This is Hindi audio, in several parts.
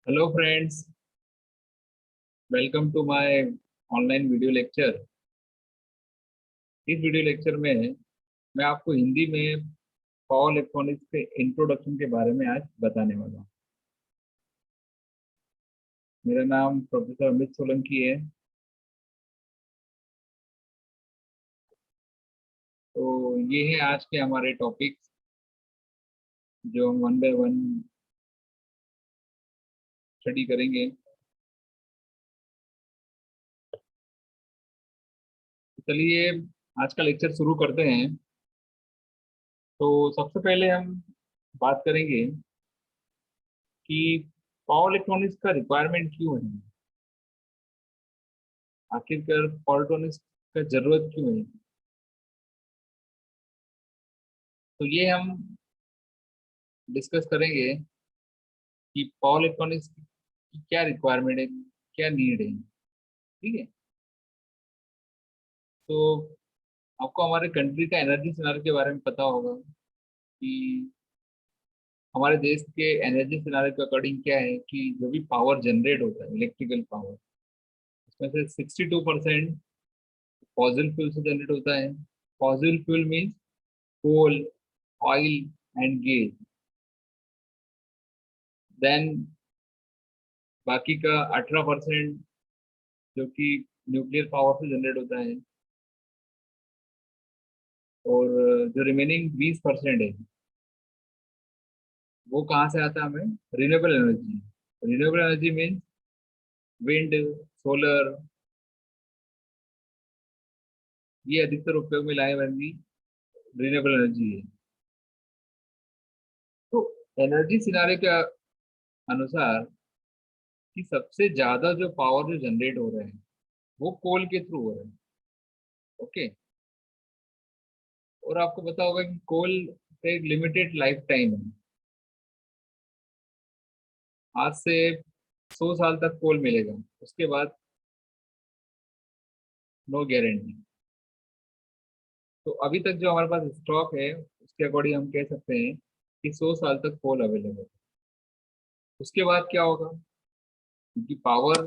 Hello friends, welcome to my online video lecture. इस वीडियो लेक्चर में मैं आपको हिंदी में पावर इलेक्ट्रॉनिक्स के इंट्रोडक्शन के बारे में आज बताने वाला हूँ। मेरा नाम प्रोफेसर अमित सोलंकी है। तो ये है आज के हमारे टॉपिक्स जो हम वन बाय वन स्टडी करेंगे। तो चलिए आज का लेक्चर शुरू करते हैं। तो सबसे पहले हम बात करेंगे कि पावर इलेक्ट्रॉनिक्स का रिक्वायरमेंट क्यों है, आखिरकार पावर इलेक्ट्रॉनिक्स का जरूरत क्यों है। तो ये हम डिस्कस करेंगे कि पावर इलेक्ट्रॉनिक्स की क्या रिक्वायरमेंट है, क्या नीड है। ठीक है। तो आपको हमारे कंट्री का एनर्जी सिनारियो के बारे में पता होगा कि हमारे देश के एनर्जी सिनारियो के अकॉर्डिंग क्या है कि जो भी पावर जनरेट होता है, इलेक्ट्रिकल पावर, उसमें से 62% फॉसिल फ्यूल से जनरेट होता है। Fossil fuel means coal, oil and gas. Then बाकी का 18% जो कि न्यूक्लियर पावर से जनरेट होता है। और जो रिमेनिंग 20% है वो कहाँ से आता है हमें? Renewable energy. Renewable energy means wind, solar, ये अधिकतर उपयोग में लाए वाली रिन्यूएबल एनर्जी है। तो एनर्जी सिनारे के अनुसार कि सबसे ज्यादा जो पावर जो जनरेट हो रहे हैं वो कोल के थ्रू हो रहे हैं। ओके। और आपको पता होगा कि कोल का एक लिमिटेड लाइफ टाइम है। आज से 100 साल तक कोल मिलेगा, उसके बाद नो गारंटी। तो अभी तक जो हमारे पास स्टॉक है उसके अकॉर्डिंग हम कह सकते हैं कि 100 साल तक कोल अवेलेबल है। उसके बाद क्या होगा? क्योंकि पावर,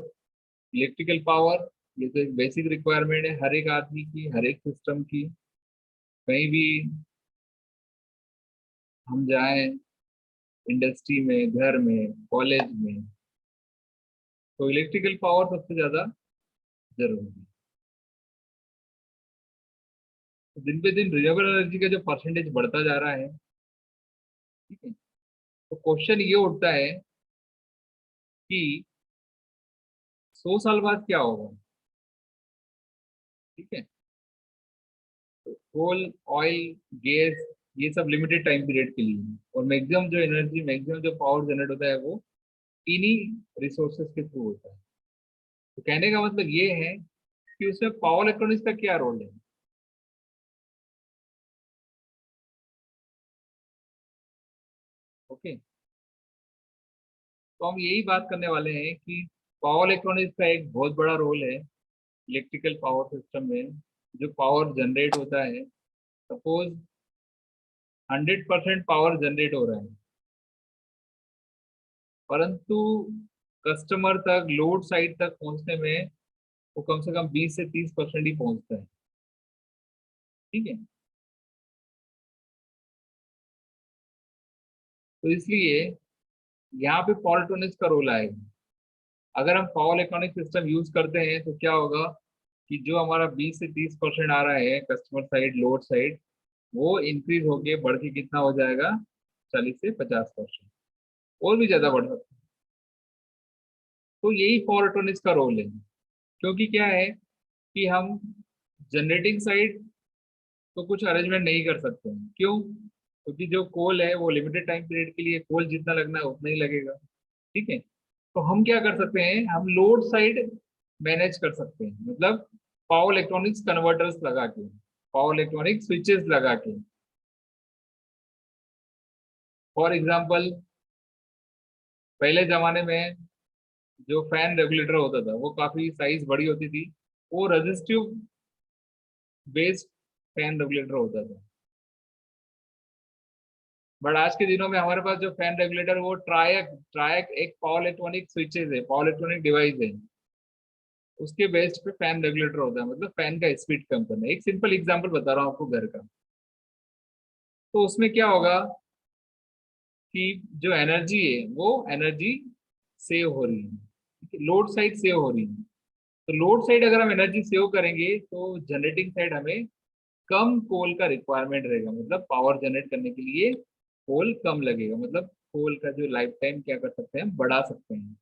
इलेक्ट्रिकल पावर, ये तो एक बेसिक रिक्वायरमेंट है हर एक आदमी की, हर एक सिस्टम की। कहीं भी हम जाएं, इंडस्ट्री में, घर में, कॉलेज में, तो इलेक्ट्रिकल पावर सबसे ज्यादा जरूरी है। तो दिन पे दिन रिन्यूएबल एनर्जी का जो परसेंटेज बढ़ता जा रहा है, ठीक है, तो क्वेश्चन ये उठता है कि 100 साल बाद क्या होगा। ठीक है। तो कोल, ऑयल, गैस, ये सब लिमिटेड टाइम पीरियड के लिए है। और मैक्सिमम जो एनर्जी, मैक्सिमम जो पावर जनरेट होता है वो इन्हीं रिसोर्सेज के थ्रू होता है। तो कहने का मतलब ये है कि उसमें पावर इलेक्ट्रॉनिक्स का क्या रोल है। ओके। तो हम यही बात करने वाले हैं कि पावर इलेक्ट्रॉनिक्स का एक बहुत बड़ा रोल है इलेक्ट्रिकल पावर सिस्टम में। जो पावर जनरेट होता है, सपोज 100% पावर जनरेट हो रहा है, परंतु कस्टमर तक, लोड साइड तक पहुंचने में वो कम से कम 20 से 30% ही पहुंचता है। ठीक है। तो इसलिए यहाँ पे पावर इलेक्ट्रॉनिक्स का रोल आएगा। अगर हम पावर इलेक्ट्रॉनिक सिस्टम यूज करते हैं तो क्या होगा कि जो हमारा 20 से 30% आ रहा है कस्टमर साइड, लोड साइड, वो इंक्रीज होके बढ़ के कितना हो जाएगा? 40 से 50%, और भी ज्यादा बढ़ सकता है। तो यही पावर इलेक्ट्रॉनिक्स का रोल है। क्योंकि क्या है कि हम जनरेटिंग साइड तो कुछ अरेंजमेंट नहीं कर सकते हैं। क्यों? क्योंकि जो कोल है वो लिमिटेड टाइम पीरियड के लिए, कोल जितना लगना है उतना ही लगेगा। ठीक है। तो हम क्या कर सकते हैं, हम लोड साइड मैनेज कर सकते हैं, मतलब पावर इलेक्ट्रॉनिक्स कन्वर्टर्स लगा के, पावर इलेक्ट्रॉनिक स्विचेस लगा के। फॉर एग्जांपल, पहले जमाने में जो फैन रेगुलेटर होता था वो काफी साइज बड़ी होती थी। वो रेजिस्टिव बेस्ड फैन रेगुलेटर होता था। बट आज के दिनों में हमारे पास जो फैन रेगुलेटर वो ट्रायक ट्रायक एक पावर इलेक्ट्रॉनिक स्विचेज है, पावर इलेक्ट्रॉनिक डिवाइस है, उसके बेस्ड पे फैन रेगुलेटर होता है, मतलब फैन का स्पीड कम करना। एक सिंपल एग्जांपल बता रहा हूँ आपको घर का। तो उसमें क्या होगा कि जो एनर्जी है वो एनर्जी सेव हो रही है, लोड साइड सेव हो रही है। तो लोड साइड अगर हम एनर्जी सेव करेंगे तो जनरेटिंग साइड हमें कम कोल का रिक्वायरमेंट रहेगा, मतलब पावर जनरेट करने के लिए कोल कम लगेगा, मतलब कोल का जो लाइफ टाइम क्या कर सकते हैं, हम बढ़ा सकते हैं।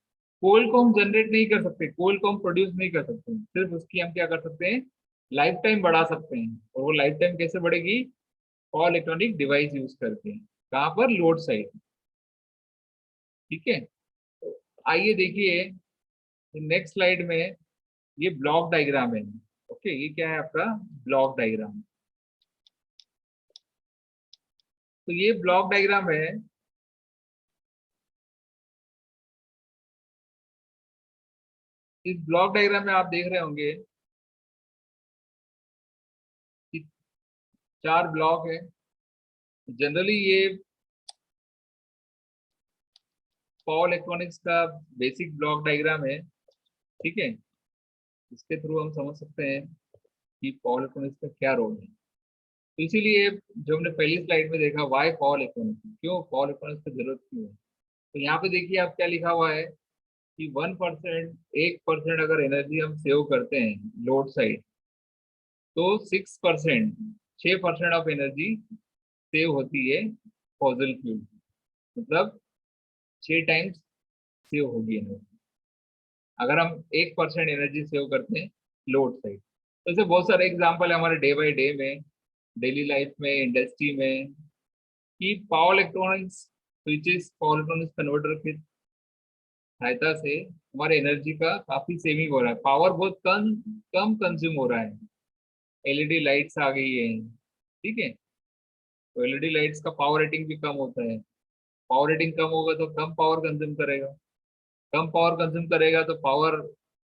कोल को हम जनरेट नहीं कर सकते, कोल को हम प्रोड्यूस नहीं कर सकते, सिर्फ उसकी हम क्या कर सकते हैं, लाइफ टाइम बढ़ा सकते हैं। और वो लाइफ टाइम कैसे बढ़ेगी, पावर इलेक्ट्रॉनिक डिवाइस यूज करके। कहाँ पर, लोड साइड। ठीक है, तो आइए देखिए नेक्स्ट स्लाइड में, ये ब्लॉक डायग्राम है। ओके, ये क्या है आपका ब्लॉक डायग्राम। तो ये ब्लॉक डायग्राम है। इस ब्लॉक डायग्राम में आप देख रहे होंगे कि चार ब्लॉक है। जनरली ये पावर इलेक्ट्रॉनिक्स का बेसिक ब्लॉक डायग्राम है। ठीक है, इसके थ्रू हम समझ सकते हैं कि पावर इलेक्ट्रॉनिक्स का क्या रोल है। तो इसीलिए जो हमने पहली स्लाइड में देखा, वाई पावर इलेक्ट्रॉनिक्स, क्यों पावर इलेक्ट्रॉनिक्स की जरूरत क्यों है। तो यहाँ पे देखिए आप क्या लिखा हुआ है कि 1%, 1% अगर एनर्जी हम सेव करते हैं लोड साइड, तो 6%, 6% ऑफ एनर्जी सेव होती है फॉसिल फ्यूल, मतलब 6 टाइम्स सेव होगी एनर्जी अगर हम 1% एनर्जी सेव करते हैं लोड साइड। तो ऐसे बहुत सारे एग्जाम्पल है हमारे डे बाई डे में, डेली लाइफ में, इंडस्ट्री में, कि power electronics switches, power electronics converter की सहायता से हमारे एनर्जी का काफी सेविंग हो रहा है, पावर बहुत कम कम कंज्यूम हो रहा है। एलईडी लाइट्स आ गई है। ठीक है, तो एलईडी लाइट्स का पावर रेटिंग भी कम होता है। पावर रेटिंग कम होगा तो कम पावर कंज्यूम करेगा, कम पावर कंज्यूम करेगा तो पावर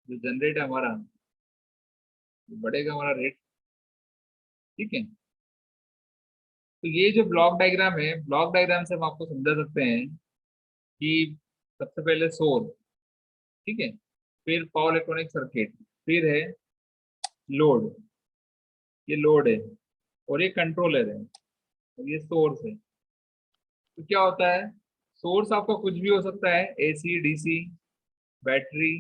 जो जनरेट है हमारा, बढ़ेगा हमारा रेट। ठीक है, तो ये जो ब्लॉक डायग्राम है, ब्लॉक डायग्राम से हम आपको समझा सकते हैं कि सबसे पहले सोर्स, ठीक है, फिर पावर इलेक्ट्रॉनिक सर्किट, फिर है लोड, ये लोड है, और ये कंट्रोलर है, और ये सोर्स है। तो क्या होता है, सोर्स आपका कुछ भी हो सकता है, एसी, डीसी, बैटरी।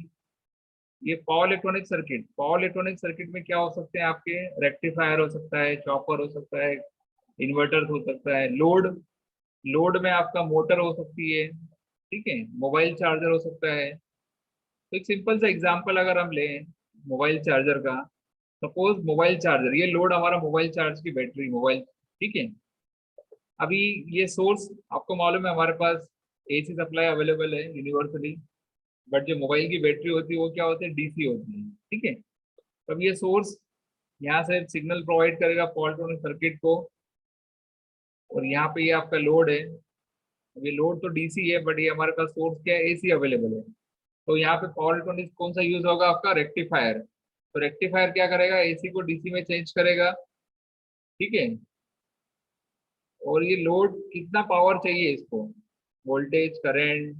ये power electronic circuit, power electronic circuit में क्या हो सकते हैं आपके, रेक्टिफायर हो सकता है, चॉपर हो सकता है, इन्वर्टर हो सकता है। लोड, लोड में आपका मोटर हो सकती है। ठीक है, मोबाइल चार्जर हो सकता है। तो एक सिंपल सा एग्जांपल अगर हम लें मोबाइल चार्जर का, सपोज मोबाइल चार्जर, ये लोड हमारा मोबाइल चार्ज की बैटरी मोबाइल। ठीक है, अभी ये सोर्स आपको मालूम है हमारे पास एसी सप्लाई अवेलेबल है यूनिवर्सली, बट जो मोबाइल की बैटरी होती है वो क्या होती है, डीसी होती है। ठीक है, तब ये सोर्स यहाँ से सिग्नल प्रोवाइड करेगा पावर इलेक्ट्रॉनिक सर्किट को, और यहाँ पे ये आपका लोड है। अब ये लोड तो डीसी है, बट ये हमारे पास सोर्स क्या है, एसी अवेलेबल है। तो यहाँ पे पावर इलेक्ट्रॉनिक्स कौन सा यूज होगा आपका, रेक्टिफायर। तो रेक्टिफायर क्या करेगा, एसी को डीसी में चेंज करेगा। ठीक है, और ये लोड कितना पावर चाहिए इसको, वोल्टेज, करंट,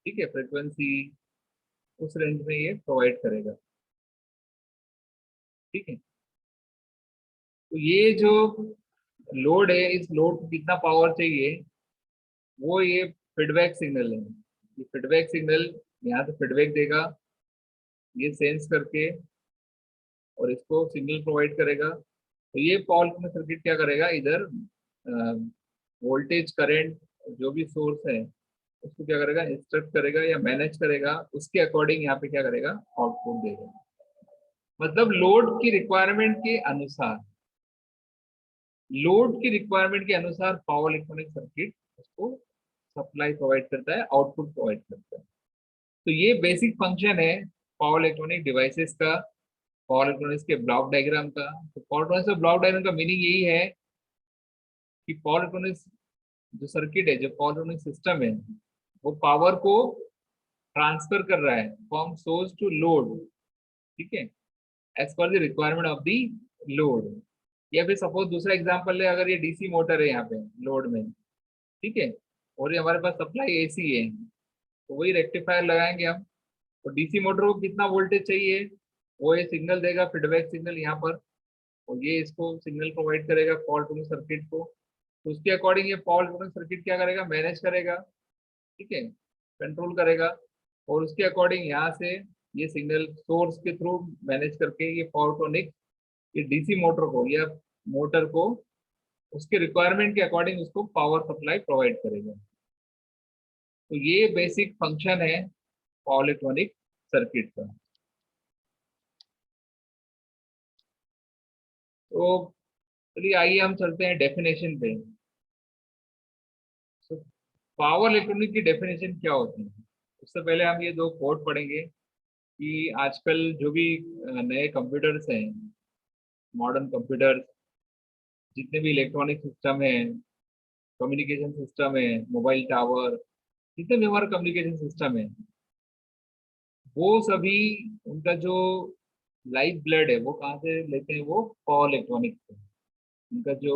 ठीक है, फ्रिक्वेंसी, उस रेंज में ये प्रोवाइड करेगा। ठीक है, तो ये जो लोड है, इस लोड को कितना पावर चाहिए, वो ये फीडबैक सिग्नल है। ये फीडबैक सिग्नल यहाँ से फीडबैक देगा, ये सेंस करके, और इसको सिग्नल प्रोवाइड करेगा। तो ये पावर सर्किट क्या करेगा, इधर वोल्टेज, करंट, जो भी सोर्स है उसको क्या करेगा, इंस्ट्रक्ट करेगा या मैनेज करेगा, उसके अकॉर्डिंग यहाँ पे क्या करेगा, आउटपुट देगा। मतलब लोड की रिक्वायरमेंट के अनुसार, लोड की रिक्वायरमेंट के अनुसार पावर इलेक्ट्रॉनिक सर्किट उसको सप्लाई प्रोवाइड करता है, आउटपुट प्रोवाइड करता है। तो ये बेसिक फंक्शन है पावर इलेक्ट्रॉनिक डिवाइसेस का, पावर इलेक्ट्रॉनिक्स के ब्लॉक डायग्राम का। तो पावर इलेक्ट्रॉनिक्स का ब्लॉक डायग्राम का मीनिंग यही है कि पावर इलेक्ट्रॉनिक्स जो सर्किट है, जो पावर इलेक्ट्रॉनिक सिस्टम है, वो पावर को ट्रांसफर कर रहा है फ्रॉम सोर्स टू लोड। ठीक है, as per the requirement of the load. या फिर सपोज दूसरा एग्जांपल ले, अगर ये डीसी मोटर है यहाँ पे लोड में, ठीक है, और ये हमारे पास सप्लाई एसी है, तो वही रेक्टिफायर लगाएंगे हम। तो डीसी मोटर को कितना वोल्टेज चाहिए, वो ये सिग्नल देगा, फीडबैक सिग्नल यहाँ पर, और ये इसको सिग्नल प्रोवाइड करेगा फॉल्ट टूनिंग सर्किट को। तो उसके अकॉर्डिंग ये फॉल्ट टूनिंग सर्किट क्या करेगा, मैनेज करेगा, ठीक है, कंट्रोल करेगा, और उसके अकॉर्डिंग यहाँ से ये सिग्नल सोर्स के थ्रू मैनेज करके ये पावर टॉनिक ये डीसी मोटर को या मोटर को उसके रिक्वायरमेंट के अकॉर्डिंग उसको पावर सप्लाई प्रोवाइड करेगा। तो ये बेसिक फंक्शन है पावर इलेक्ट्रॉनिक सर्किट का। तो चलिए आइए हम चलते हैं डेफिनेशन पे। तो पावर इलेक्ट्रॉनिक की डेफिनेशन क्या होती है, उससे पहले हम ये दो कोड पढ़ेंगे कि आजकल जो भी नए कंप्यूटर्स हैं, मॉडर्न कंप्यूटर्स, जितने भी इलेक्ट्रॉनिक सिस्टम है, कम्युनिकेशन सिस्टम है, मोबाइल टावर, जितने भी हमारा कम्युनिकेशन सिस्टम है, वो सभी उनका जो लाइफ ब्लड है वो कहाँ से लेते हैं, वो पावर इलेक्ट्रॉनिक से। उनका जो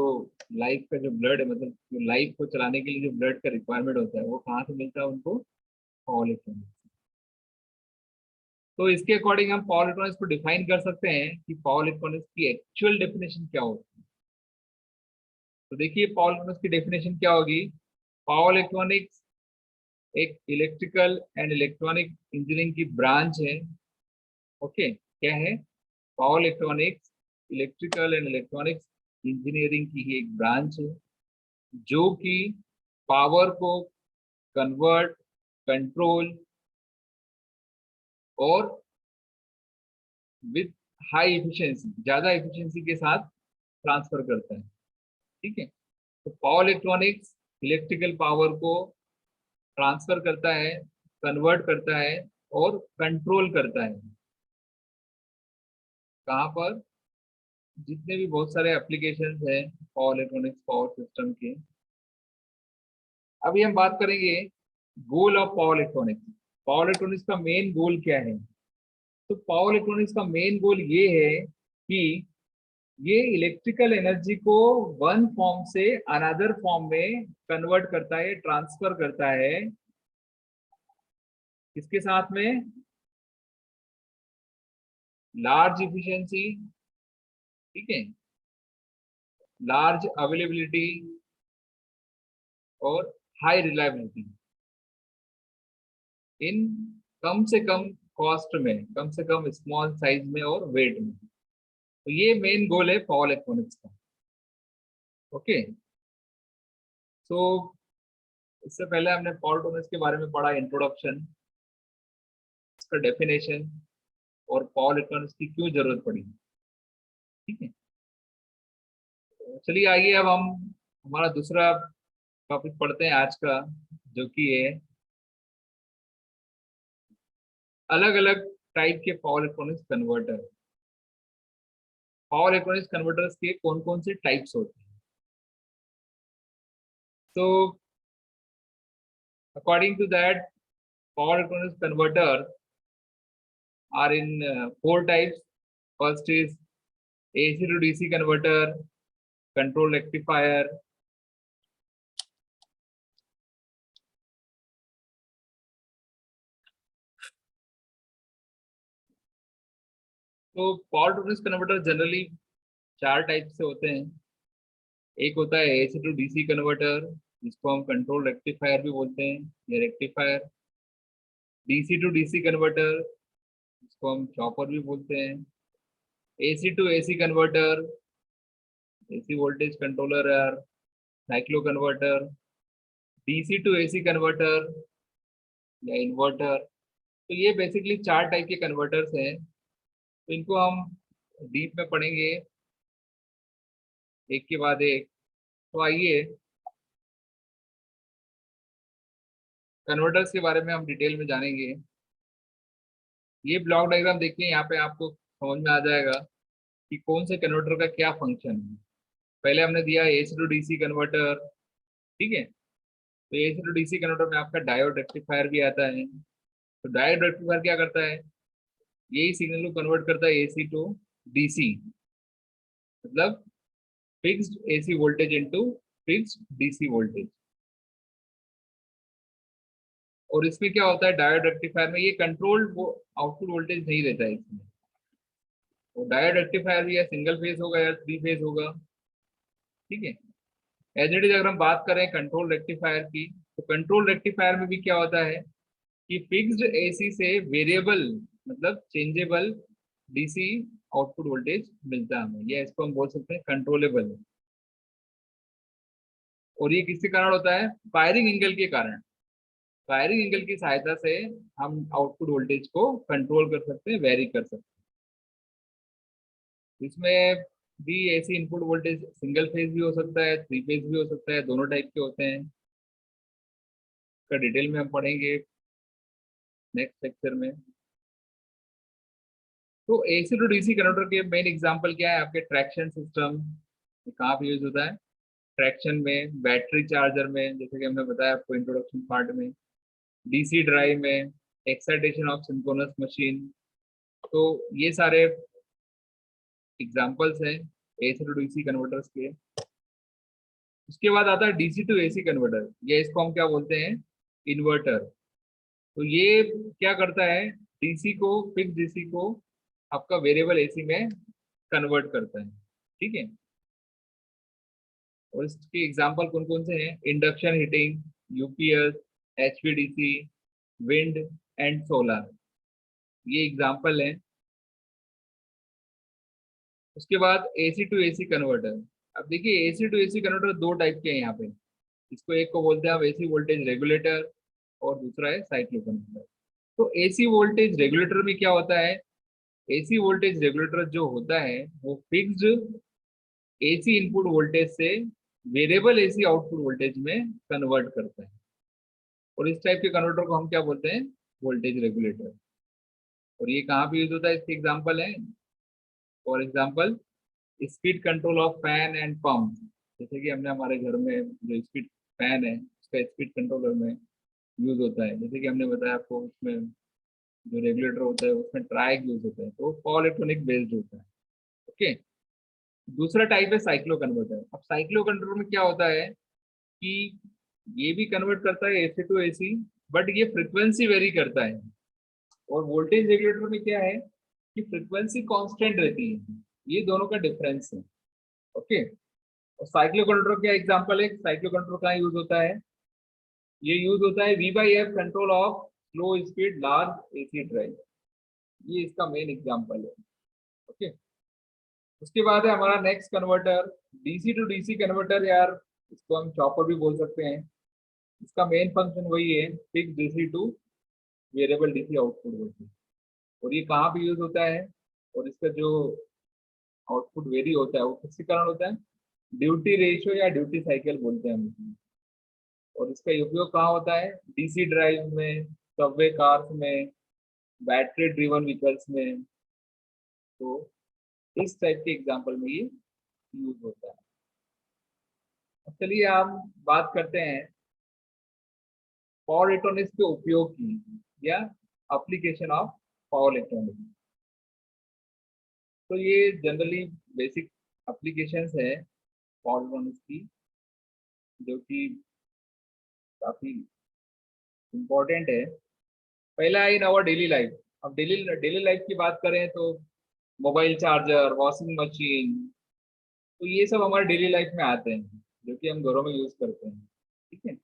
लाइफ का जो ब्लड है, मतलब जो लाइफ को चलाने के लिए जो ब्लड का रिक्वायरमेंट होता है, वो कहाँ से मिलता है उनको, पावर इलेक्ट्रॉनिक से। तो इसके अकॉर्डिंग हम पावर इलेक्ट्रॉनिक्स को डिफाइन कर सकते हैं कि पावर इलेक्ट्रॉनिक्स की एक्चुअल डेफिनेशन क्या होती है। तो देखिए पावर इलेक्ट्रॉनिक्स की डेफिनेशन क्या होगी। पावर इलेक्ट्रॉनिक्स एक इलेक्ट्रिकल एंड इलेक्ट्रॉनिक इंजीनियरिंग की ब्रांच है। ओके, क्या है, power electronics electrical and electronics engineering की ही एक ब्रांच है, जो कि पावर को कन्वर्ट, कंट्रोल और विद हाई एफिशिएंसी, ज्यादा एफिशिएंसी के साथ ट्रांसफर करता है। ठीक है, तो पावर इलेक्ट्रॉनिक्स इलेक्ट्रिकल पावर को ट्रांसफर करता है, कन्वर्ट करता है और कंट्रोल करता है। कहाँ पर, जितने भी बहुत सारे एप्लीकेशंस हैं पावर इलेक्ट्रॉनिक्स पावर सिस्टम के। अभी हम बात करेंगे goal of power electronics. Power electronics का मेन गोल क्या है। तो पावर इलेक्ट्रॉनिक्स का मेन गोल ये है कि ये इलेक्ट्रिकल एनर्जी को वन फॉर्म से अनदर फॉर्म में कन्वर्ट करता है, ट्रांसफर करता है, किसके साथ में, लार्ज इफिशिएंसी, ठीक है, लार्ज अवेलेबिलिटी और हाई रिलायबिलिटी, इन कम से कम कॉस्ट में, कम से कम स्मॉल साइज में और वेट में। तो ये मेन गोल है पावर इलेक्ट्रॉनिक्स का। ओके, सो इससे पहले हमने पावर इलेक्ट्रॉनिक्स के बारे में पढ़ा, इंट्रोडक्शन, इसका डेफिनेशन, और पावर इलेक्ट्रॉनिक्स की क्यों जरूरत पड़ी। ठीक है, तो चलिए आइए अब हम हमारा दूसरा टॉपिक पढ़ते हैं आज का, जो कि है अलग अलग टाइप के power electronics converter. Power electronics converters के कौन कौन से टाइप्स होते हैं। तो according to that, power electronics converter are in four types. First is AC to DC converter, control rectifier, तो पावर इलेक्ट्रॉनिक्स कन्वर्टर जनरली चार टाइप से होते हैं। एक होता है AC टू DC कन्वर्टर, जिसको हम कंट्रोल रेक्टिफायर भी बोलते हैं, या rectifier. DC to DC converter, जिसको हम चॉपर भी बोलते हैं। AC to AC converter, AC voltage controller या cycloconverter. DC to AC converter या इन्वर्टर। तो ये बेसिकली चार टाइप के कन्वर्टर्स हैं, तो इनको हम डीप में पढ़ेंगे एक के बाद एक। तो आइए कन्वर्टर्स के बारे में हम डिटेल में जानेंगे। ये ब्लॉक डायग्राम देखिए, यहाँ पे आपको समझ में आ जाएगा कि कौन से कन्वर्टर का क्या फंक्शन है। पहले हमने दिया AC टू DC कन्वर्टर, ठीक है, तो AC टू DC कन्वर्टर में आपका डायोड रेक्टिफायर भी आता है। तो डायोड रेक्टिफायर क्या करता है, यही सिग्नल को कन्वर्ट करता है AC टू DC, मतलब fixed AC voltage into fixed DC voltage. और इसमें क्या होता है, डायोड रेक्टिफायर में ये कंट्रोल्ड वो आउटपुट वोल्टेज नहीं रहता है इसमें। वो डायोड रेक्टिफायर भी या सिंगल फेज होगा या थ्री फेज होगा, ठीक है। एज इट इज अगर हम बात करें कंट्रोल रेक्टिफायर की, तो कंट्रोल रेक्टिफायर में भी क्या होता है कि फिक्स्ड एसी से वेरिएबल मतलब चेंजेबल डीसी आउटपुट वोल्टेज मिलता है हमें, या इसको हम बोल सकते हैं कंट्रोलेबल। और ये किसके कारण होता है, फायरिंग एंगल के कारण। फायरिंग एंगल की सहायता से हम आउटपुट वोल्टेज को कंट्रोल कर सकते हैं, वेरी कर सकते हैं। इसमें भी ऐसी इनपुट वोल्टेज सिंगल फेज भी हो सकता है, थ्री फेज भी हो सकता है, दोनों टाइप के होते हैं। इसका डिटेल में हम पढ़ेंगे नेक्स्ट लेक्चर में। तो एसी टू डीसी कन्वर्टर के मेन एग्जांपल क्या है, आपके ट्रैक्शन सिस्टम कहाँ पे यूज होता है, ट्रैक्शन में, बैटरी चार्जर में, जैसे कि हमने बताया आपको इंट्रोडक्शन पार्ट में, डीसी ड्राइव में, एक्साइटेशन ऑफ सिंक्रोनस मशीन। तो ये सारे एग्जांपल्स हैं एसी टू डीसी कन्वर्टर्स के। उसके बाद आता है डीसी टू एसी कन्वर्टर, या इसको हम क्या बोलते हैं, इन्वर्टर। तो ये क्या करता है, डीसी को, फिक्स डीसी को आपका वेरिएबल एसी में कन्वर्ट करता है, ठीक है। और इसके एग्जांपल कौन कौन से हैं, induction heating, UPS, HVDC, wind and solar, ये एग्जांपल हैं। उसके बाद एसी टू एसी कन्वर्टर। अब देखिए एसी टू एसी कन्वर्टर दो टाइप के हैं यहाँ पे। इसको एक को बोलते हैं हम एसी वोल्टेज रेगुलेटर, और दूसरा है साइक्लो कन्वर्टर। तो एसी वोल्टेज रेगुलेटर में क्या होता है, एसी वोल्टेज रेगुलेटर जो होता है वो फिक्स्ड एसी इनपुट वोल्टेज से वेरिएबल एसी आउटपुट वोल्टेज में कन्वर्ट करता है। और इस टाइप के कन्वर्टर को हम क्या बोलते हैं, वोल्टेज रेगुलेटर। और ये कहाँ पे यूज होता है, इसके एग्जांपल है, for example speed control of fan and pump. जैसे कि हमने हमारे घर में जो स्पीड फैन है उसका स्पीड कंट्रोलर में यूज होता है, जैसे कि हमने बताया आपको, उसमें जो रेगुलेटर होता है उसमें ट्राइक यूज होता है, तो पावर इलेक्ट्रॉनिक बेस्ड होता है, ओके। दूसरा टाइप है साइक्लो कन्वर्टर। अब साइक्लो कन्वर्टर में क्या होता है कि ये भी कन्वर्ट करता है एसी टू एसी, बट ये फ्रिक्वेंसी वेरी करता है। और वोल्टेज रेगुलेटर में क्या है कि फ्रिक्वेंसी कांस्टेंट रहती है, ये दोनों का डिफरेंस है, ओके। और साइक्लो कंट्रोल क्या एग्जांपल है, साइक्लो कंट्रोल कहाँ यूज होता है, ये यूज होता है V by F control of slow speed large AC drive, ये इसका मेन एग्जांपल है, ओके। उसके बाद है हमारा next converter, DC to DC converter, यार इसको हम चॉपर भी बोल सकते हैं। इसका मेन फंक्शन वही है, fix DC two variable DC output voltage. और ये कहाँ पे यूज होता है, और इसका जो आउटपुट वेरी होता है वो किसके कारण होता है, ड्यूटी रेशियो या ड्यूटी साइकिल बोलते हैं हम इसमें। और इसका उपयोग कहाँ होता है, डीसी ड्राइव में, सबवे कार्स में, बैटरी ड्रिवन व्हीकल्स में। तो इस टाइप के एग्जांपल में ये यूज होता है। अब चलिए हम बात करते हैं पावर इलेक्ट्रॉनिक्स के उपयोग की, या एप्लीकेशन ऑफ पावर इलेक्ट्रॉनिक्स। तो ये जनरली बेसिक एप्लीकेशंस है पावर इलेक्ट्रॉनिक्स की, जो कि काफी इम्पोर्टेंट है। पहला है इन आवर डेली लाइफ। अब डेली डेली लाइफ की बात करें तो मोबाइल चार्जर, वॉशिंग मशीन, तो ये सब हमारे डेली लाइफ में आते हैं, जो कि हम घरों में यूज करते हैं, ठीक है।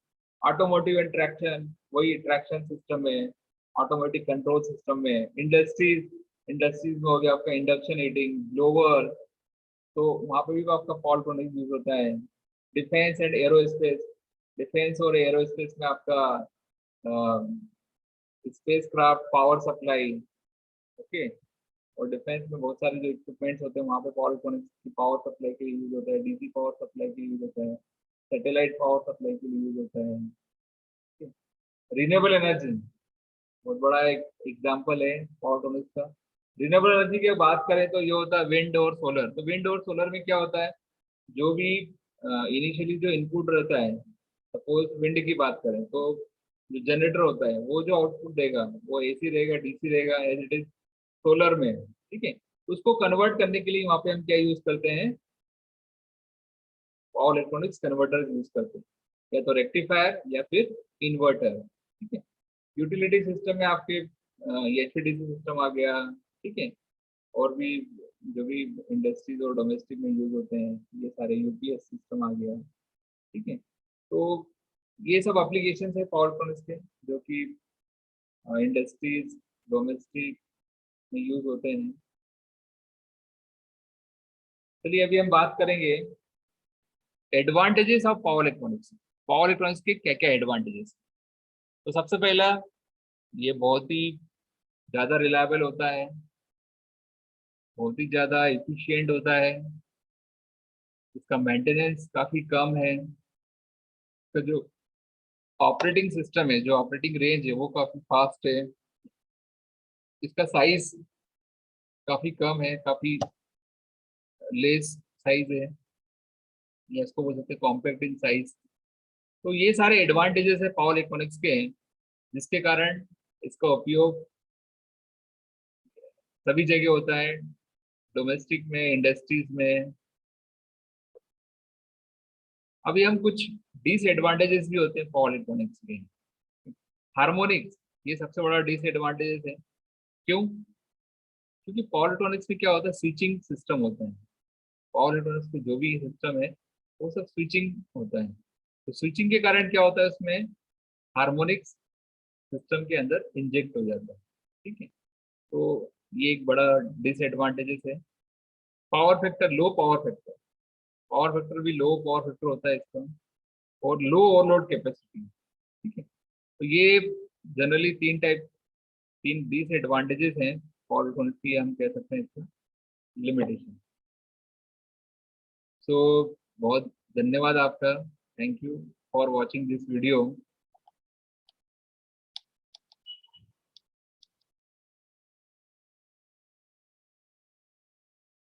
ऑटोमोटिव एंड ट्रैक्शन, वही ट्रैक्शन सिस्टम में, ऑटोमेटिक कंट्रोल सिस्टम में, इंडस्ट्रीज, इंडस्ट्रीज में हो गया आपका इंडक्शन हीटिंग, ब्लोवर, तो वहाँ पे भी आपका पावर इलेक्ट्रॉनिक्स यूज होता है। डिफेंस एंड एरोस्पेस, डिफेंस और एरोस्पेस में आपका space craft power supply, okay. और डिफेंस में बहुत सारे जो इक्विपमेंट्स होते हैं वहाँ पे पावर इलेक्ट्रॉनिक्स की पावर सप्लाई के लिए यूज होता है, डीसी पावर सप्लाई के लिए यूज होता है, सैटेलाइट पावर सप्लाई के लिए यूज होता है। रिन्यूएबल एनर्जी बहुत बड़ा एक एग्जाम्पल है पावर इलेक्ट्रॉनिक्स का। रिन्यूएबल एनर्जी की बात करें तो ये होता है विंड और सोलर। तो विंड और सोलर में क्या होता है, जो भी इनिशियली जो इनपुट रहता है, सपोज विंड की बात करें तो जो जनरेटर होता है वो जो आउटपुट देगा वो एसी रहेगा, डीसी रहेगा, एज इट इज सोलर में, ठीक है। तो उसको कन्वर्ट करने के लिए वहाँ पे हम क्या यूज करते हैं, पावर इलेक्ट्रॉनिक्स कन्वर्टर यूज करते हैं, या तो रेक्टिफायर या फिर इन्वर्टर, ठीक है। यूटिलिटी सिस्टम में आपके एचवीडीसी सिस्टम आ गया, ठीक है, और भी जो भी इंडस्ट्रीज और डोमेस्टिक में यूज होते हैं ये सारे यूपीएस सिस्टम आ गया, ठीक है। तो ये सब एप्लीकेशन है पावर इलेक्ट्रॉनिक्स के जो कि इंडस्ट्रीज डोमेस्टिक में यूज होते हैं। चलिए अभी हम बात करेंगे advantages of power electronics. Power electronics के क्या क्या एडवांटेजेस। तो सबसे पहला, ये बहुत ही ज़्यादा रिलायबल होता है, बहुत ही ज़्यादा इफिशियंट होता है, इसका मेंटेनेंस काफ़ी कम है, इसका जो ऑपरेटिंग सिस्टम है, जो ऑपरेटिंग रेंज है वो काफ़ी फास्ट है, इसका साइज काफ़ी कम है, काफ़ी लेस साइज है, या इसको बोल सकते हैं कॉम्पैक्ट इन साइज। तो ये सारे एडवांटेजेस है पावर इलेक्ट्रॉनिक्स के, जिसके कारण इसका उपयोग सभी जगह होता है, डोमेस्टिक में, इंडस्ट्रीज में। अभी हम कुछ डिसएडवांटेजेस भी होते हैं पावर इलेक्ट्रॉनिक्स के। हार्मोनिक्स, ये सबसे बड़ा डिसएडवांटेजेस है। क्यों? क्योंकि पावर इलेक्ट्रॉनिक्स में क्या होता है, स्विचिंग सिस्टम होता है। पावर इलेक्ट्रॉनिक्स के जो भी सिस्टम है वो सब स्विचिंग होता है। तो स्विचिंग के कारण क्या होता है, उसमें हार्मोनिक्स सिस्टम के अंदर इंजेक्ट हो जाता है, ठीक है। तो ये एक बड़ा डिसएडवांटेजेस है। Power factor, low power factor, power factor भी लो पावर फैक्टर होता है इसका, और लो ओवरलोड कैपेसिटी, ठीक है। तो ये जनरली तीन डिसएडवांटेजेस हैं पावर इलेक्ट्रॉनिक्स की, हम कह सकते हैं इसका लिमिटेशन। सो बहुत धन्यवाद आपका, thank you for watching this video.